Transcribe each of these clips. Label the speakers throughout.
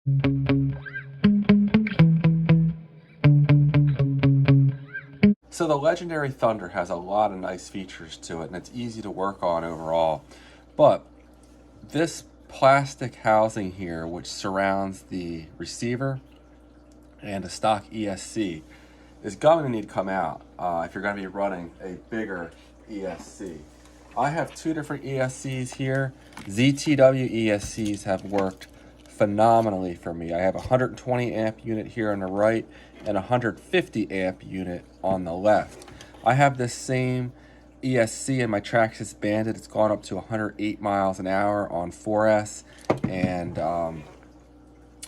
Speaker 1: So the Laegendary Thunder has a lot of nice features to it, and it's easy to work on overall. But this plastic housing here, which surrounds the receiver and the stock ESC, is going to need to come out if you're going to be running a bigger ESC. I have two different ESCs here. ZTW ESCs have worked phenomenally for me. I have a 120 amp unit here on the right and a 150 amp unit on the left. I have this same ESC in my Traxxas Bandit. It's gone up to 108 miles an hour on 4S and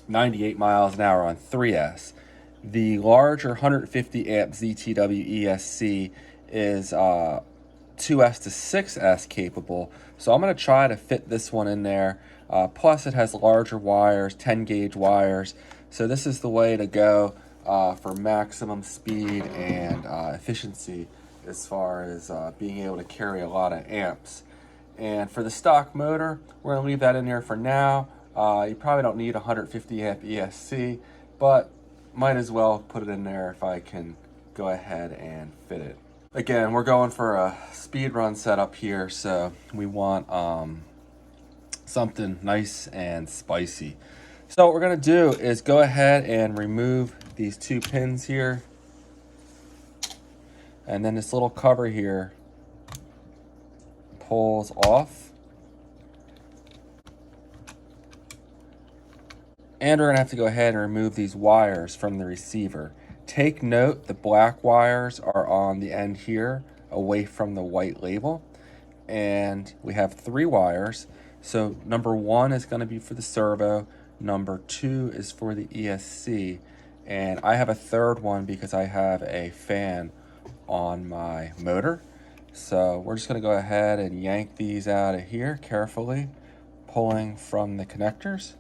Speaker 1: 98 miles an hour on 3S. The larger 150 amp ZTW ESC is 2S to 6S capable, so I'm going to try to fit this one in there. Plus it has larger wires, 10 gauge wires, so this is the way to go for maximum speed and efficiency as far as being able to carry a lot of amps. And for the stock motor, we're going to leave that in there for now. You probably don't need a 150 amp ESC, but might as well put it in there if I can go ahead and fit it. Again, we're going for a speed run setup here, so we want something nice and spicy. So what we're going to do is go ahead and remove these two pins here, and then this little cover here pulls off. And we're going to have to go ahead and remove these wires from the receiver. Take note, the black wires are on the end here, away from the white label. And we have 3 wires. So number 1 is going to be for the servo. Number 2 is for the ESC. And I have a third one because I have a fan on my motor. So we're just going to go ahead and yank these out of here carefully, pulling from the connectors.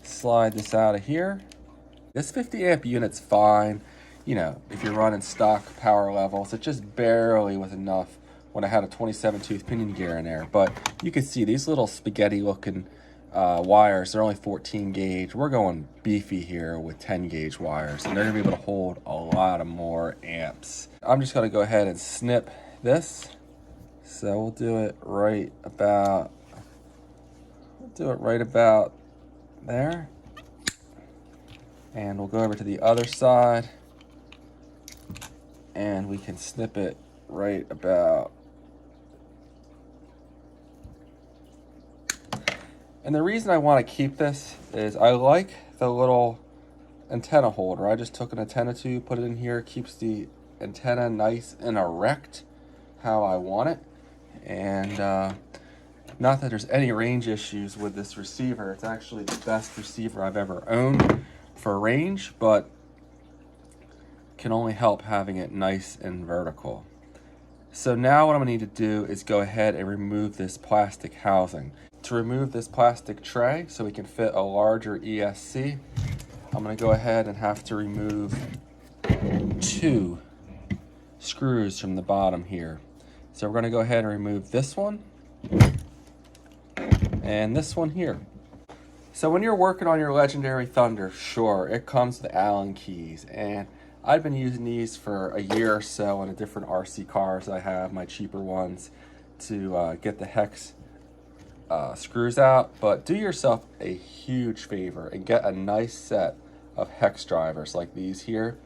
Speaker 1: Slide this out of here. This 50 amp unit's fine, you know, if you're running stock power levels. It just barely was enough when I had a 27 tooth pinion gear in there. But you can see these little spaghetti looking wires, they're only 14 gauge. We're going beefy here with 10 gauge wires, and they're gonna be able to hold a lot of more amps. I'm just gonna go ahead and snip this. So we'll do it right about there, and we'll go over to the other side and we can snip it right about. And the reason I want to keep this is I like the little antenna holder. I just took an antenna tube, put it in here, keeps the antenna nice and erect how I want it. And not that there's any range issues with this receiver. It's actually the best receiver I've ever owned for range, but can only help having it nice and vertical. So now what I'm gonna need to do is go ahead and remove this plastic housing. To remove this plastic tray so we can fit a larger ESC, I'm gonna go ahead and have to remove 2 screws from the bottom here. So we're gonna go ahead and remove this one and this one here. So when you're working on your Laegendary Thunder, sure, it comes with Allen keys, and I've been using these for a year or so on the different RC cars I have, my cheaper ones, to get the hex screws out. But do yourself a huge favor and get a nice set of hex drivers like these here.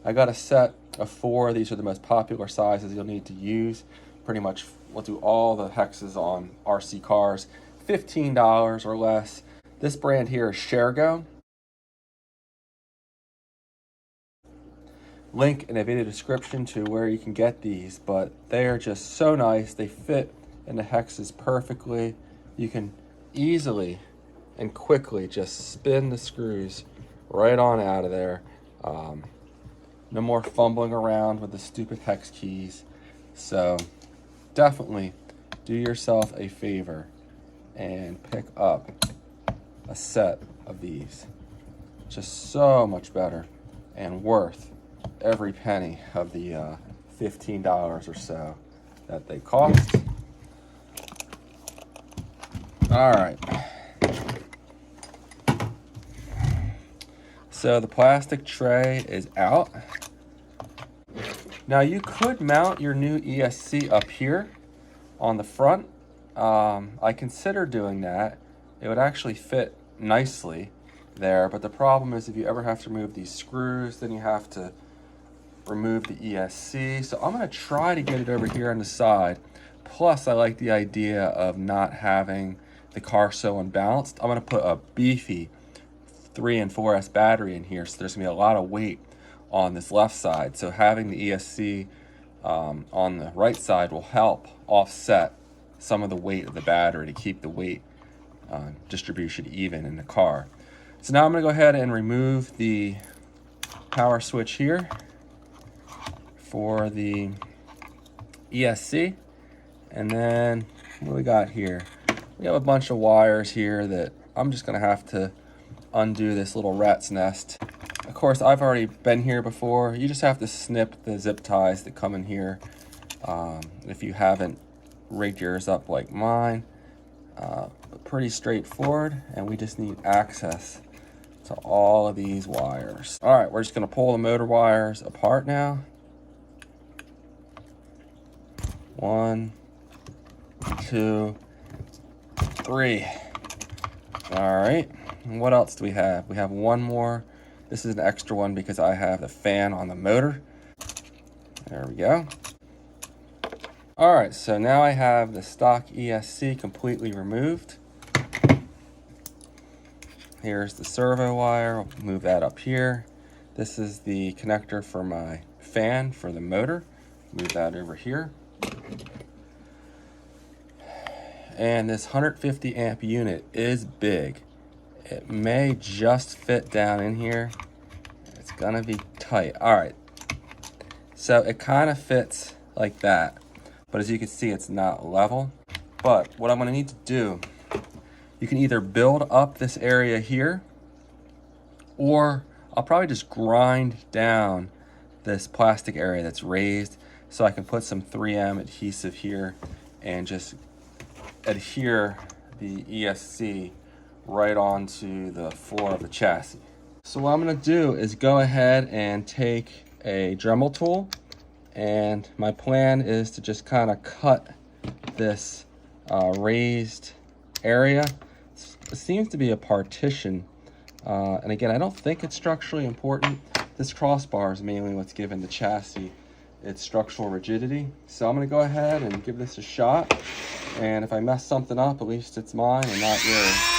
Speaker 1: I got a set of 4. These are the most popular sizes you'll need to use. Pretty much we'll do all the hexes on RC cars. $15 or less. This brand here is Sharegoo. Link in the video description to where you can get these, but they are just so nice. They fit in the hexes perfectly. You can easily and quickly just spin the screws right on out of there. No more fumbling around with the stupid hex keys. So definitely do yourself a favor and pick up a set of these. Just so much better and worth every penny of the $15 or so that they cost. All right, So the plastic tray is out. Now you could mount your new ESC up here on the front. I considered doing that. It would actually fit nicely there, but the problem is if you ever have to remove these screws, then you have to remove the ESC. So I'm gonna try to get it over here on the side. Plus I like the idea of not having the car so unbalanced. I'm gonna put a beefy 3 and 4S battery in here, so there's gonna be a lot of weight on this left side. So having the ESC on the right side will help offset some of the weight of the battery to keep the weight distribution even in the car. So now I'm going to go ahead and remove the power switch here for the ESC. And then what do we got here? We have a bunch of wires here that I'm just going to have to undo this little rat's nest. Of course, I've already been here before. You just have to snip the zip ties that come in here. If you haven't rigged yours up like mine, pretty straightforward, and we just need access to all of these wires. All right, we're just gonna pull the motor wires apart now. 1, 2, 3. All right, and what else do we have? We have one more. This is an extra one because I have the fan on the motor. There we go. All right, so now I have the stock ESC completely removed. Here's the servo wire, I'll move that up here. This is the connector for my fan for the motor. Move that over here. And this 150 amp unit is big. It may just fit down in here. It's gonna be tight. All right, so it kind of fits like that. But as you can see, it's not level. But what I'm gonna need to do, you can either build up this area here, or I'll probably just grind down this plastic area that's raised so I can put some 3M adhesive here and just adhere the ESC right onto the floor of the chassis. So what I'm gonna do is go ahead and take a Dremel tool, and my plan is to just kind of cut this raised area. It seems to be a partition, and again, I don't think it's structurally important. This crossbar is mainly what's given the chassis its structural rigidity. So I'm going to go ahead and give this a shot, and if I mess something up, at least it's mine and not yours.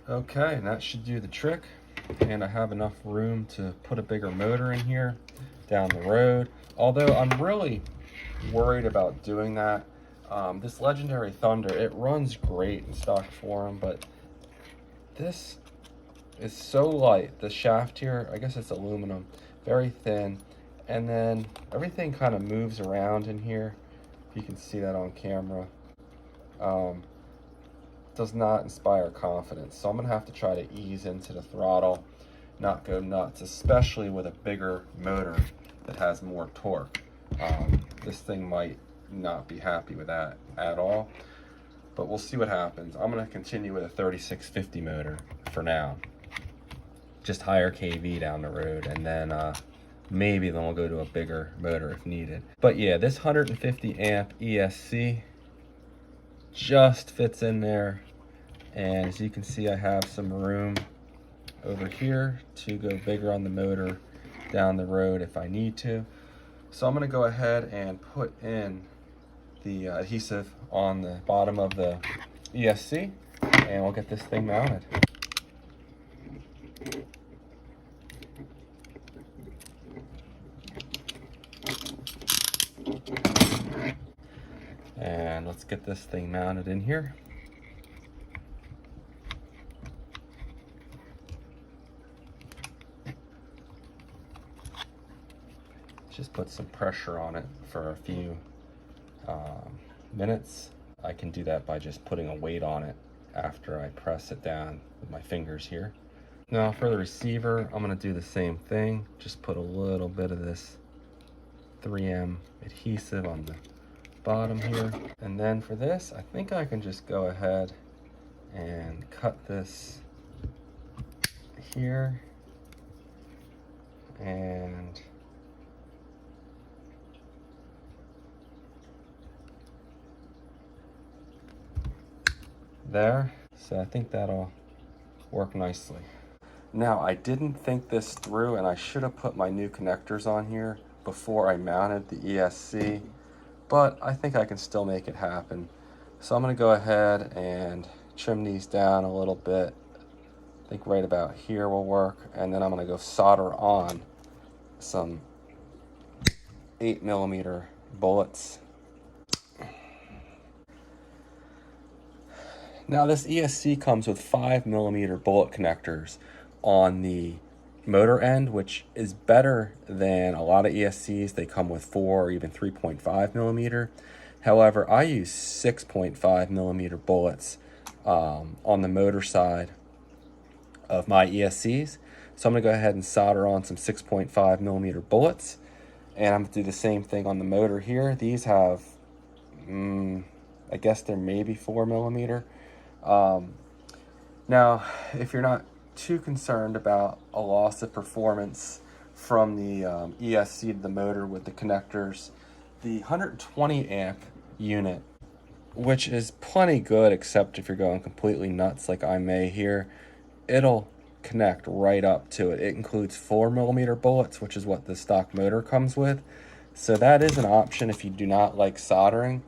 Speaker 1: Okay, and that should do the trick. And I have enough room to put a bigger motor in here down the road. Although I'm really worried about doing that. This Laegendary Thunder, it runs great in stock form, but this is so light. The shaft here, I guess it's aluminum, very thin. And then everything kind of moves around in here. If you can see that on camera. Does not inspire confidence. So I'm gonna have to try to ease into the throttle, not go nuts, especially with a bigger motor that has more torque. This thing might not be happy with that at all, but we'll see what happens. I'm gonna continue with a 3650 motor for now. Just higher KV down the road, and then maybe then we'll go to a bigger motor if needed. But yeah, this 150 amp ESC just fits in there, and as you can see, I have some room over here to go bigger on the motor down the road if I need to. So I'm going to go ahead and put in the adhesive on the bottom of the ESC, and we'll get this thing mounted. And let's get this thing mounted in here. Just put some pressure on it for a few minutes. I can do that by just putting a weight on it after I press it down with my fingers here. Now for the receiver, I'm going to do the same thing. Just put a little bit of this 3M adhesive on the bottom here. And then for this, I think I can just go ahead and cut this here. And there. So I think that'll work nicely. Now I didn't think this through, and I should have put my new connectors on here before I mounted the ESC, but I think I can still make it happen. So I'm going to go ahead and trim these down a little bit. I think right about here will work, and then I'm going to go solder on some 8mm bullets. Now this ESC comes with 5mm bullet connectors on the motor end, which is better than a lot of ESCs. They come with 4 or even 3.5mm. However, I use 6.5mm bullets on the motor side of my ESCs. So I'm going to go ahead and solder on some 6.5mm bullets, and I'm going to do the same thing on the motor here. These have, I guess they're maybe 4mm. Now, if you're not too concerned about a loss of performance from the ESC to the motor with the connectors, the 120 amp unit, which is plenty good, except if you're going completely nuts like I may here, it'll connect right up to it. It includes 4mm bullets, which is what the stock motor comes with. So that is an option if you do not like soldering,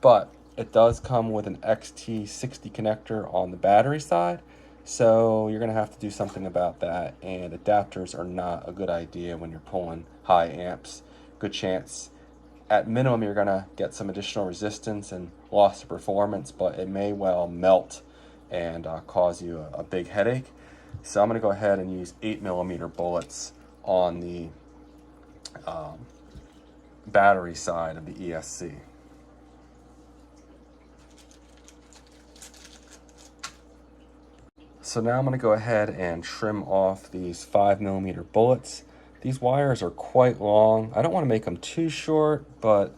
Speaker 1: but it does come with an XT60 connector on the battery side. So you're going to have to do something about that, and adapters are not a good idea when you're pulling high amps. Good chance, at minimum, you're going to get some additional resistance and loss of performance, but it may well melt and cause you a big headache. So I'm going to go ahead and use 8mm bullets on the battery side of the ESC. So now I'm going to go ahead and trim off these 5mm bullets. These wires are quite long. I don't want to make them too short, but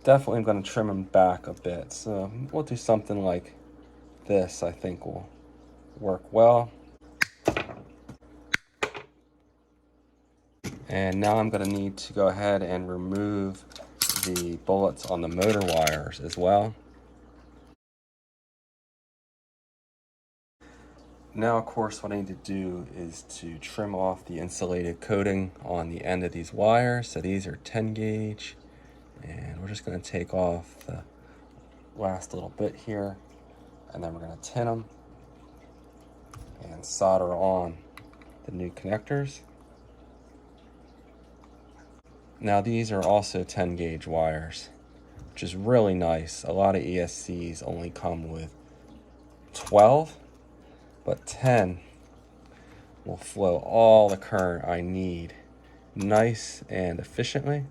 Speaker 1: definitely I'm going to trim them back a bit. So we'll do something like this. I think will work well. And now I'm going to need to go ahead and remove the bullets on the motor wires as well. Now, of course, what I need to do is to trim off the insulated coating on the end of these wires. So these are 10 gauge, and we're just going to take off the last little bit here, and then we're going to tin them and solder on the new connectors. Now these are also 10 gauge wires, which is really nice. A lot of ESCs only come with 12. But 10 will flow all the current I need nice and efficiently.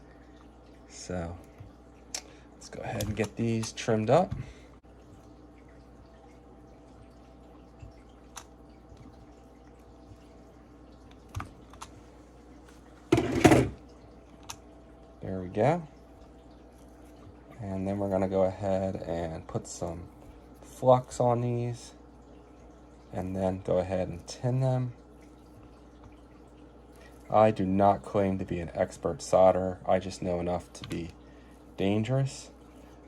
Speaker 1: So let's go ahead and get these trimmed up. There we go. And then we're going to go ahead and put some flux on these, and then go ahead and tin them. I do not claim to be an expert solderer. I just know enough to be dangerous.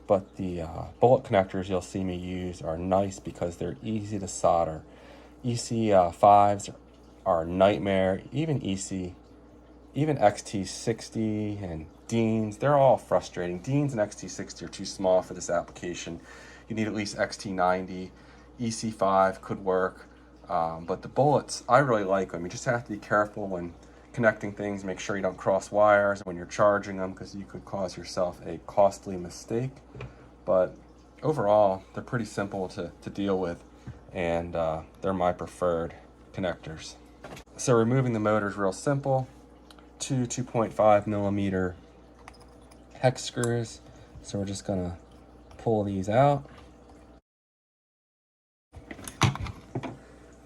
Speaker 1: But the bullet connectors you'll see me use are nice because they're easy to solder. EC5s are a nightmare. Even XT60 and Deans, they're all frustrating. Deans and XT60 are too small for this application. You need at least XT90. EC5 could work, but the bullets, I really like them. You just have to be careful when connecting things. Make sure you don't cross wires when you're charging them, because you could cause yourself a costly mistake. But overall, they're pretty simple to deal with, and they're my preferred connectors. So removing the motor is real simple. Two 2.5mm hex screws. So we're just gonna pull these out.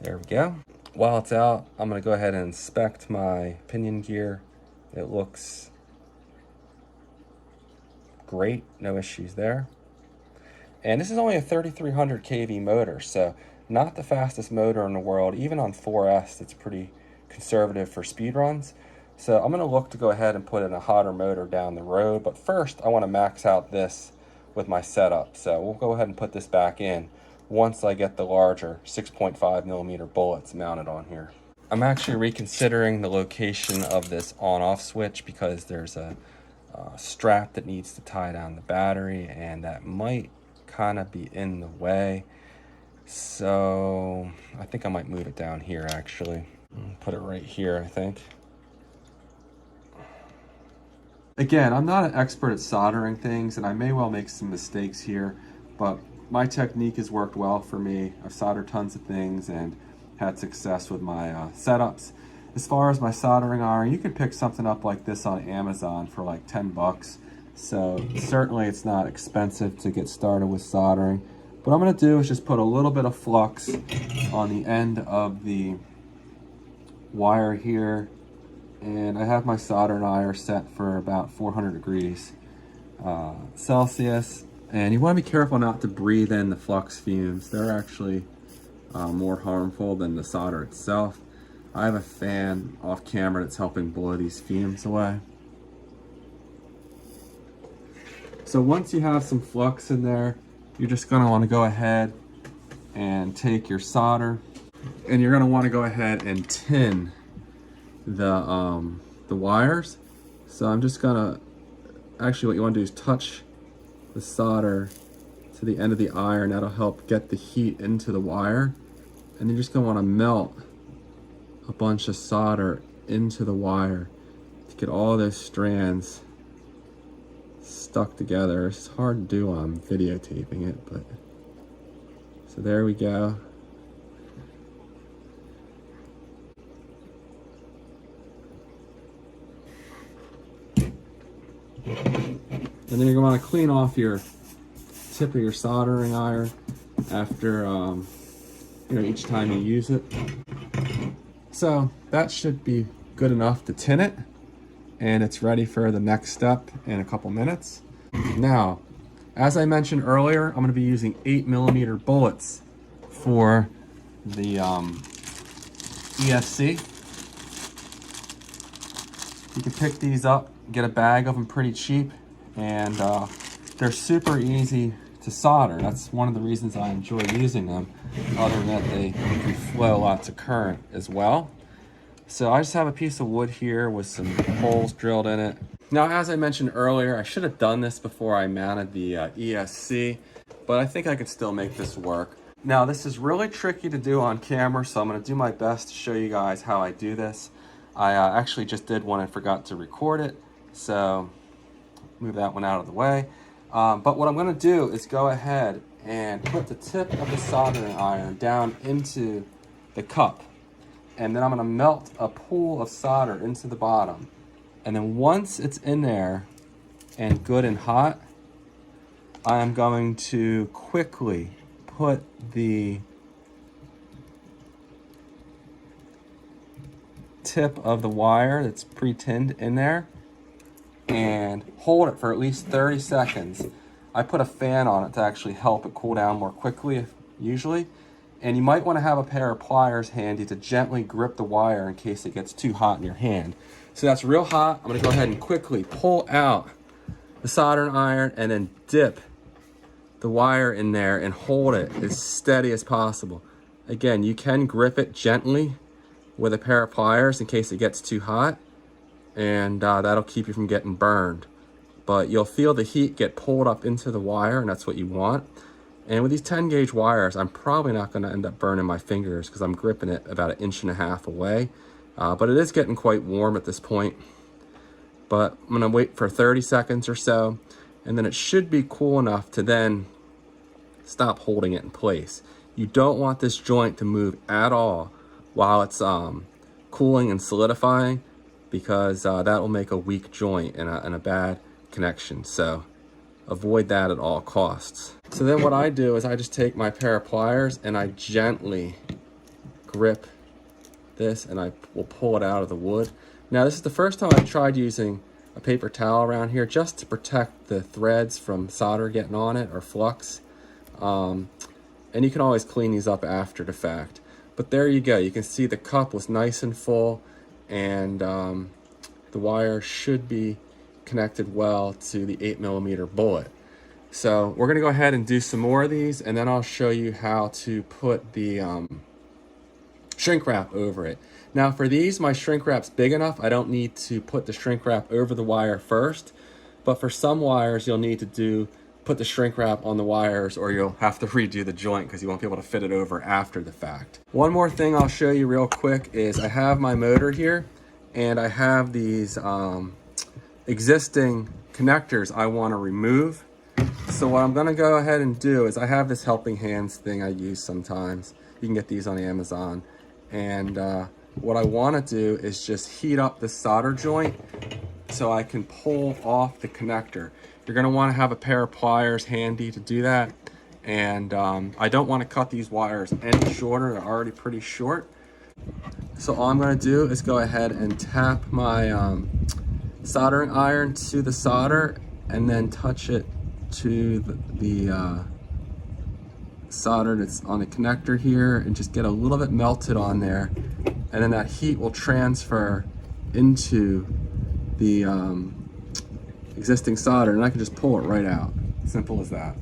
Speaker 1: There we go. While it's out, I'm going to go ahead and inspect my pinion gear. It looks great, no issues there. And this is only a 3300 kV motor, so not the fastest motor in the world. Even on 4S, it's pretty conservative for speed runs. So I'm going to look to go ahead and put in a hotter motor down the road, but first I want to max out this with my setup. So we'll go ahead and put this back in once I get the larger 6.5mm bullets mounted on here. I'm actually reconsidering the location of this on-off switch because there's a strap that needs to tie down the battery, and that might kind of be in the way. So I think I might move it down here actually. Put it right here, I think. Again, I'm not an expert at soldering things, and I may well make some mistakes here, but my technique has worked well for me. I've soldered tons of things and had success with my setups. As far as my soldering iron, you can pick something up like this on Amazon for like 10 bucks. So certainly it's not expensive to get started with soldering. What I'm gonna do is just put a little bit of flux on the end of the wire here. And I have my soldering iron set for about 400 degrees Celsius. And you want to be careful not to breathe in the flux fumes. They're actually more harmful than the solder itself. I have a fan off camera that's helping blow these fumes away. So once you have some flux in there, you're just going to want to go ahead and take your solder, and you're going to want to go ahead and tin the wires. So I'm just gonna, actually what you want to do is touch the solder to the end of the iron. That'll help get the heat into the wire, and you're just gonna want to melt a bunch of solder into the wire to get all those strands stuck together. It's hard to do while I'm videotaping it, but so there we go. And then you're going to want to clean off your tip of your soldering iron after each time you use it. So that should be good enough to tin it, and it's ready for the next step in a couple minutes. Now, as I mentioned earlier, I'm going to be using 8mm bullets for the ESC. You can pick these up, get a bag of them pretty cheap, and they're super easy to solder. That's one of the reasons I enjoy using them, other than that they can flow lots of current as well. So I just have a piece of wood here with some holes drilled in it. Now, as I mentioned earlier, I should have done this before I mounted the ESC, but I think I could still make this work. Now, this is really tricky to do on camera, so I'm going to do my best to show you guys how I do this. I actually just did one and forgot to record it, so move that one out of the way. But what I'm going to do is go ahead and put the tip of the soldering iron down into the cup, and then I'm going to melt a pool of solder into the bottom. And then once it's in there and good and hot, I am going to quickly put the tip of the wire that's pre-tinned in there and hold it for at least 30 seconds. I put a fan on it to actually help it cool down more quickly, usually. And you might want to have a pair of pliers handy to gently grip the wire in case it gets too hot in your hand. So that's real hot. I'm going to go ahead and quickly pull out the soldering iron and then dip the wire in there and hold it as steady as possible. Again, you can grip it gently with a pair of pliers in case it gets too hot, and that'll keep you from getting burned. But you'll feel the heat get pulled up into the wire, and that's what you want. And with these 10 gauge wires, I'm probably not going to end up burning my fingers because I'm gripping it about 1.5 inches away. But it is getting quite warm at this point. But I'm going to wait for 30 seconds or so, and then it should be cool enough to then stop holding it in place. You don't want this joint to move at all while it's cooling and solidifying, because that will make a weak joint and a bad connection. So avoid that at all costs. So then what I do is I just take my pair of pliers and I gently grip this and I will pull it out of the wood. Now this is the first time I've tried using a paper towel around here just to protect the threads from solder getting on it or flux. And you can always clean these up after the fact. But there you go, you can see the cup was nice and full, and the wire should be connected well to the 8mm bullet. So we're gonna go ahead and do some more of these, and then I'll show you how to put the shrink wrap over it. Now for these, my shrink wrap's big enough, I don't need to put the shrink wrap over the wire first, but for some wires you'll need to put the shrink wrap on the wires, or you'll have to redo the joint because you won't be able to fit it over after the fact. One more thing I'll show you real quick is I have my motor here, and I have these existing connectors I want to remove. So what I'm going to go ahead and do is I have this helping hands thing I use sometimes. You can get these on Amazon. And what I want to do is just heat up the solder joint so I can pull off the connector. You're going to want to have a pair of pliers handy to do that. And I don't want to cut these wires any shorter. They're already pretty short. So all I'm going to do is go ahead and tap my soldering iron to the solder and then touch it to the solder that's on the connector here and just get a little bit melted on there. And then that heat will transfer into the existing solder, and I can just pull it right out. Simple as that.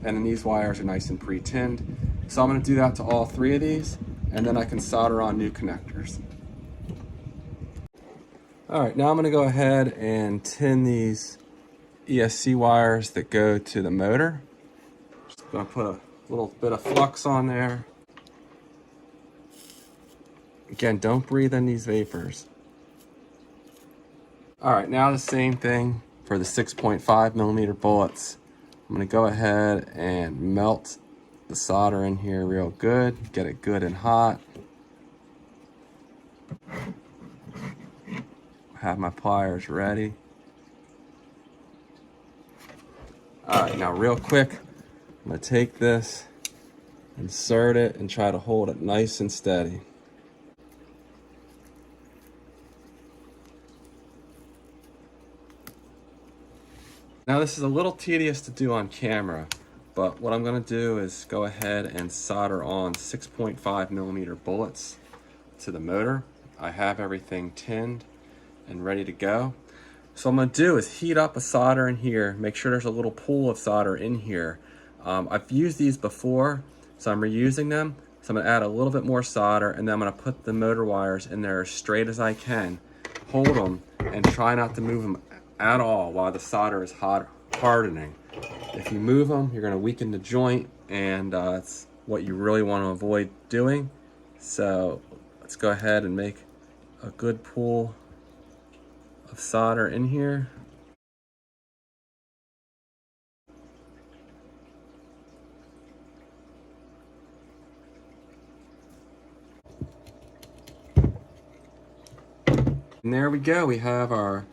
Speaker 1: And then these wires are nice and pre-tinned. So I'm going to do that to all three of these, and then I can solder on new connectors. All right, now I'm going to go ahead and tin these ESC wires that go to the motor. Just going to put a little bit of flux on there. Again, don't breathe in these vapors. All right, now the same thing for the 6.5mm bullets. I'm going to go ahead and melt the solder in here real good, get it good and hot. Have my pliers ready. All right, now real quick, I'm going to take this, insert it, and try to hold it nice and steady. Now this is a little tedious to do on camera, but what I'm going to do is go ahead and solder on 6.5mm bullets to the motor. I have everything tinned and ready to go. So what I'm going to do is heat up a solder in here, make sure there's a little pool of solder in here. I've used these before, so I'm reusing them. So I'm going to add a little bit more solder, and then I'm going to put the motor wires in there as straight as I can, hold them, and try not to move them at all while the solder is hardening. If you move them, you're going to weaken the joint, and it's what you really want to avoid doing. So let's go ahead and make a good pool of solder in here. And there we go. We have our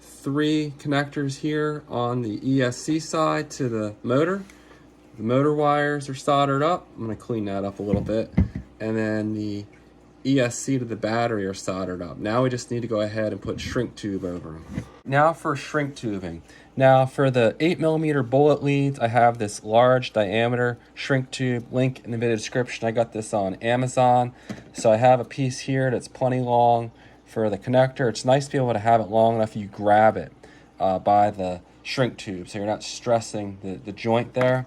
Speaker 1: 3 connectors here on the ESC side to the motor. The motor wires are soldered up. I'm going to clean that up a little bit. And then the ESC to the battery are soldered up. Now we just need to go ahead and put shrink tube over them. Now for shrink tubing. Now for the 8mm bullet leads, I have this large diameter shrink tube. Link in the video description. I got this on Amazon. So I have a piece here that's plenty long for the connector. It's nice to be able to have it long enough you grab it by the shrink tube, so you're not stressing the joint there.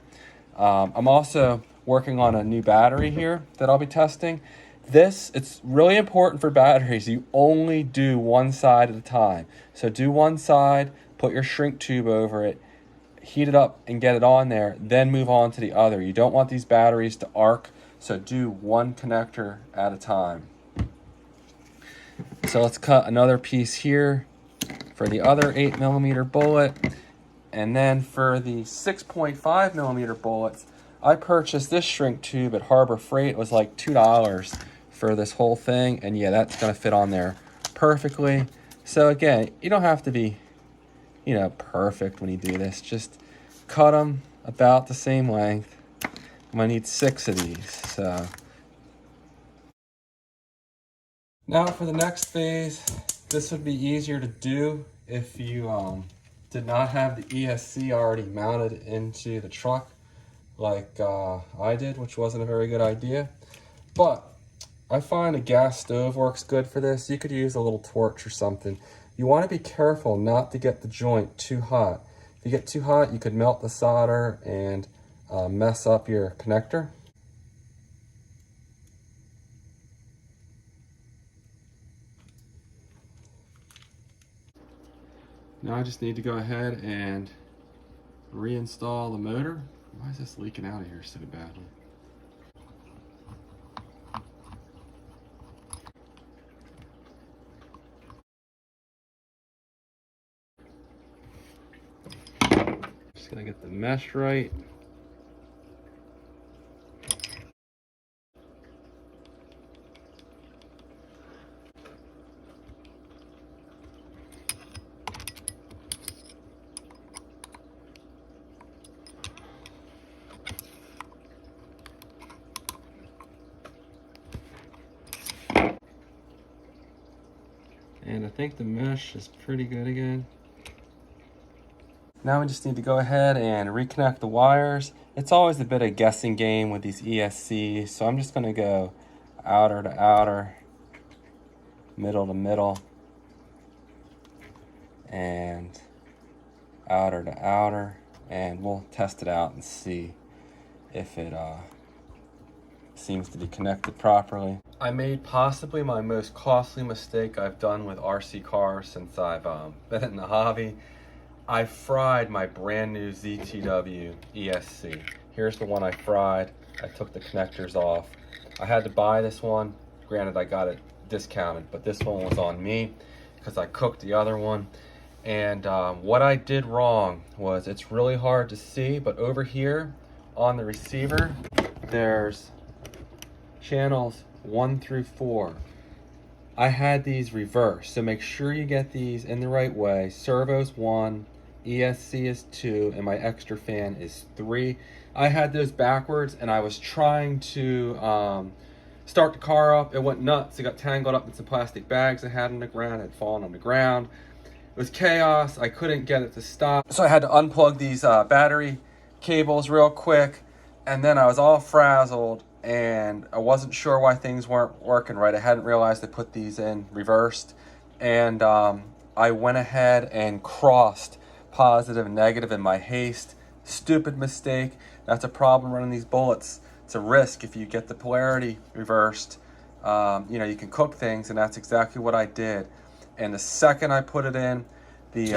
Speaker 1: I'm also working on a new battery here that I'll be testing. It's really important for batteries. You only do one side at a time. So do one side, put your shrink tube over it, heat it up and get it on there, then move on to the other. You don't want these batteries to arc, so do one connector at a time. So let's cut another piece here for the other 8mm bullet. And then for the 6.5mm bullets, I purchased this shrink tube at Harbor Freight. It was like $2 for this whole thing. And yeah, that's going to fit on there perfectly. So again, you don't have to be, perfect when you do this. Just cut them about the same length. I'm gonna need 6 of these. So now for the next phase, this would be easier to do if you did not have the ESC already mounted into the truck like I did, which wasn't a very good idea. But I find a gas stove works good for this. You could use a little torch or something. You want to be careful not to get the joint too hot. If you get too hot, you could melt the solder and mess up your connector. Now I just need to go ahead and reinstall the motor. Why is this leaking out of here so badly? Just gonna get the mesh right. And I think the mesh is pretty good again. Now we just need to go ahead and reconnect the wires. It's always a bit of a guessing game with these ESCs, so I'm just gonna go outer to outer, middle to middle, and outer to outer, and we'll test it out and see if it seems to be connected properly. I made possibly my most costly mistake I've done with RC cars since I've been in the hobby. I fried my brand new ZTW ESC. Here's the one I fried. I took the connectors off. I had to buy this one. Granted, I got it discounted, but this one was on me because I cooked the other one. And what I did wrong was, it's really hard to see, but over here on the receiver, there's channels 1 through 4. I had these reversed, so make sure you get these in the right way. Servo's 1, ESC is 2, and my extra fan is 3. I had those backwards, and I was trying to start the car up. It went nuts. It got tangled up in some plastic bags I had on the ground. It had fallen on the ground. It was chaos. I couldn't get it to stop, so I had to unplug these battery cables real quick, and then I was all frazzled, and I wasn't sure why things weren't working right. I hadn't realized I put these in reversed, and I went ahead and crossed positive and negative in my haste. Stupid mistake. That's a problem running these bullets. It's a risk if you get the polarity reversed. You know, you can cook things, and that's exactly what I did. And the second I put it in, the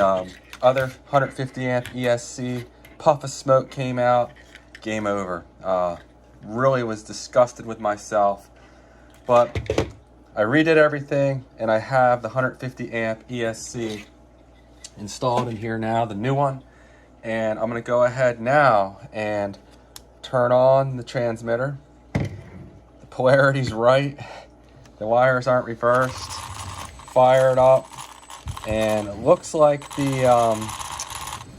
Speaker 1: other 150 amp ESC, puff of smoke came out. Game over. Really was disgusted with myself, but I redid everything, and I have the 150 amp ESC installed in here now, the new one. And I'm going to go ahead now and turn on the transmitter. The polarity's right, the wires aren't reversed. Fire it up, and it looks like the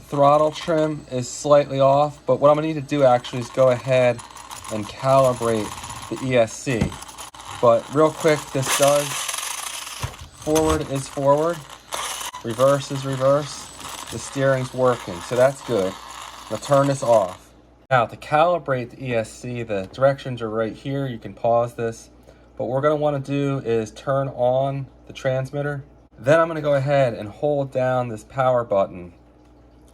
Speaker 1: throttle trim is slightly off, but what I'm going to need to do actually is go ahead and calibrate the ESC. But real quick, this does, forward is forward, reverse is reverse, the steering's working, so that's good. I'm going to turn this off. Now to calibrate the ESC, the directions are right here. You can pause this, but what we're going to want to do is turn on the transmitter. Then I'm going to go ahead and hold down this power button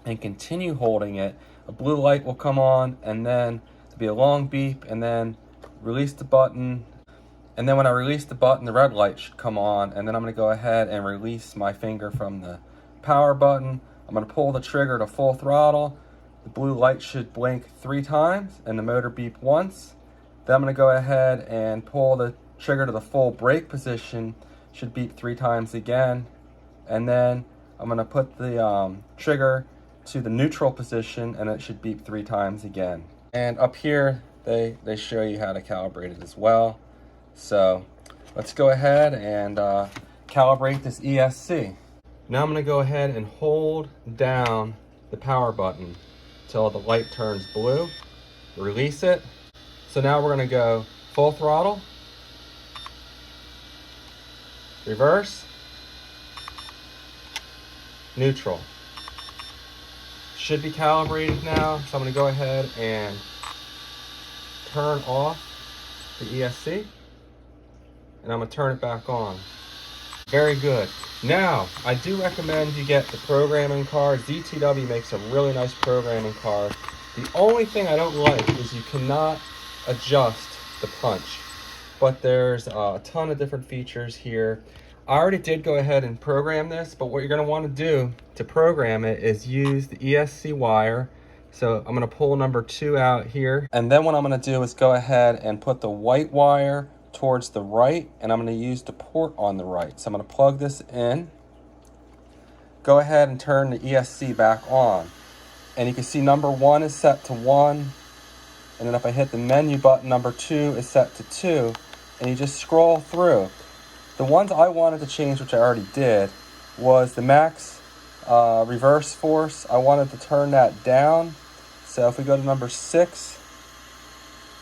Speaker 1: and continue holding it. A blue light will come on, and then there'll be a long beep, and then release the button. And then when I release the button, the red light should come on, and then I'm going to go ahead and release my finger from the power button. I'm going to pull the trigger to full throttle. The blue light should blink 3 times and the motor beep once. Then I'm going to go ahead and pull the trigger to the full brake position. Should beep 3 times again. And then I'm going to put the trigger to the neutral position, and it should beep 3 times again. And up here, they show you how to calibrate it as well. So let's go ahead and calibrate this ESC. Now I'm going to go ahead and hold down the power button till the light turns blue. Release it. So now we're going to go full throttle, reverse, neutral. Should be calibrated now, so I'm going to go ahead and turn off the ESC, and I'm going to turn it back on. Very good. Now, I do recommend you get the programming card. ZTW makes a really nice programming card. The only thing I don't like is you cannot adjust the punch, but there's a ton of different features here. I already did go ahead and program this, but what you're going to want to do to program it is use the ESC wire. So I'm going to pull number 2 out here, and then what I'm going to do is go ahead and put the white wire towards the right, and I'm going to use the port on the right. So I'm going to plug this in, go ahead and turn the ESC back on, and you can see number 1 is set to 1, and then if I hit the menu button, number 2 is set to 2, and you just scroll through. The ones I wanted to change, which I already did, was the max reverse force. I wanted to turn that down. So if we go to number 6,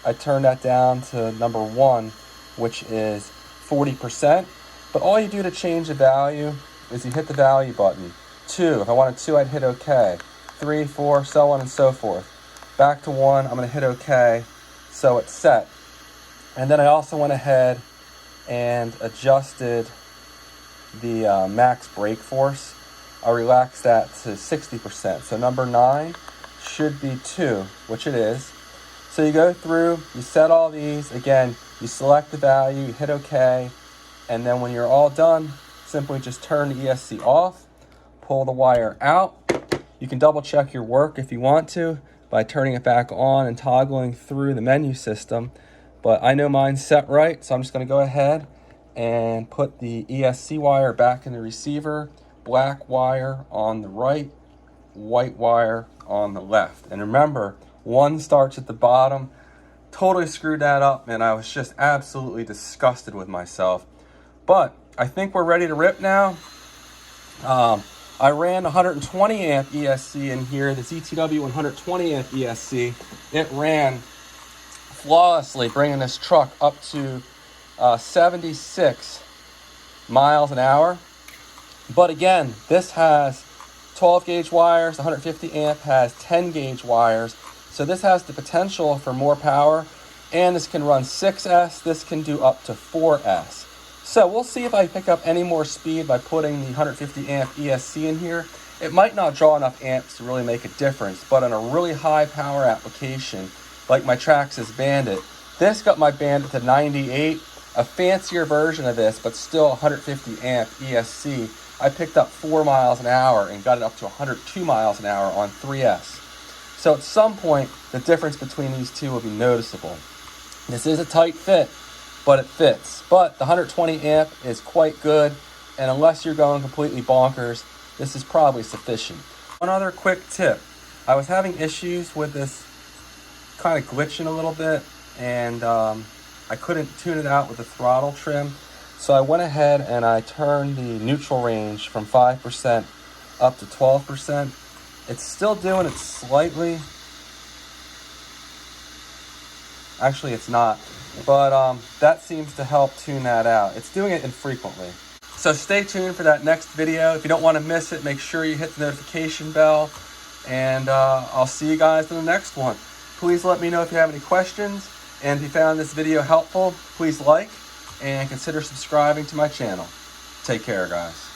Speaker 1: I turn that down to number 1, which is 40%. But all you do to change the value is you hit the value button. 2, if I wanted 2, I'd hit OK. 3, 4, so on and so forth. Back to 1, I'm going to hit OK, so it's set. And then I also went ahead and adjusted the max brake force. I relaxed that to 60%. So number 9 should be 2, which it is. So you go through, you set all these. Again, you select the value, you hit OK, and then when you're all done, simply just turn the ESC off, pull the wire out. You can double check your work if you want to by turning it back on and toggling through the menu system. But I know mine's set right, so I'm just going to go ahead and put the ESC wire back in the receiver. Black wire on the right, white wire on the left. And remember, 1 starts at the bottom. Totally screwed that up, and I was just absolutely disgusted with myself. But I think we're ready to rip now. I ran 120 amp ESC in here, the ZTW 120 amp ESC. It ran flawlessly, bringing this truck up to 76 miles an hour. But again, this has 12 gauge wires, 150 amp has 10 gauge wires. So this has the potential for more power, and this can run 6S, this can do up to 4S. So we'll see if I pick up any more speed by putting the 150 amp ESC in here. It might not draw enough amps to really make a difference, but on a really high power application, like my Traxxas Bandit, this got my Bandit to 98, a fancier version of this, but still 150 amp ESC. I picked up 4 miles an hour and got it up to 102 miles an hour on 3S. So at some point, the difference between these two will be noticeable. This is a tight fit, but it fits. But the 120 amp is quite good, and unless you're going completely bonkers, this is probably sufficient. One other quick tip. I was having issues with this kind of glitching a little bit, and I couldn't tune it out with the throttle trim. So I went ahead and I turned the neutral range from 5% up to 12%. It's still doing it slightly. Actually, it's not. But that seems to help tune that out. It's doing it infrequently. So stay tuned for that next video. If you don't want to miss it, make sure you hit the notification bell. And I'll see you guys in the next one. Please let me know if you have any questions. And if you found this video helpful, please like and consider subscribing to my channel. Take care, guys.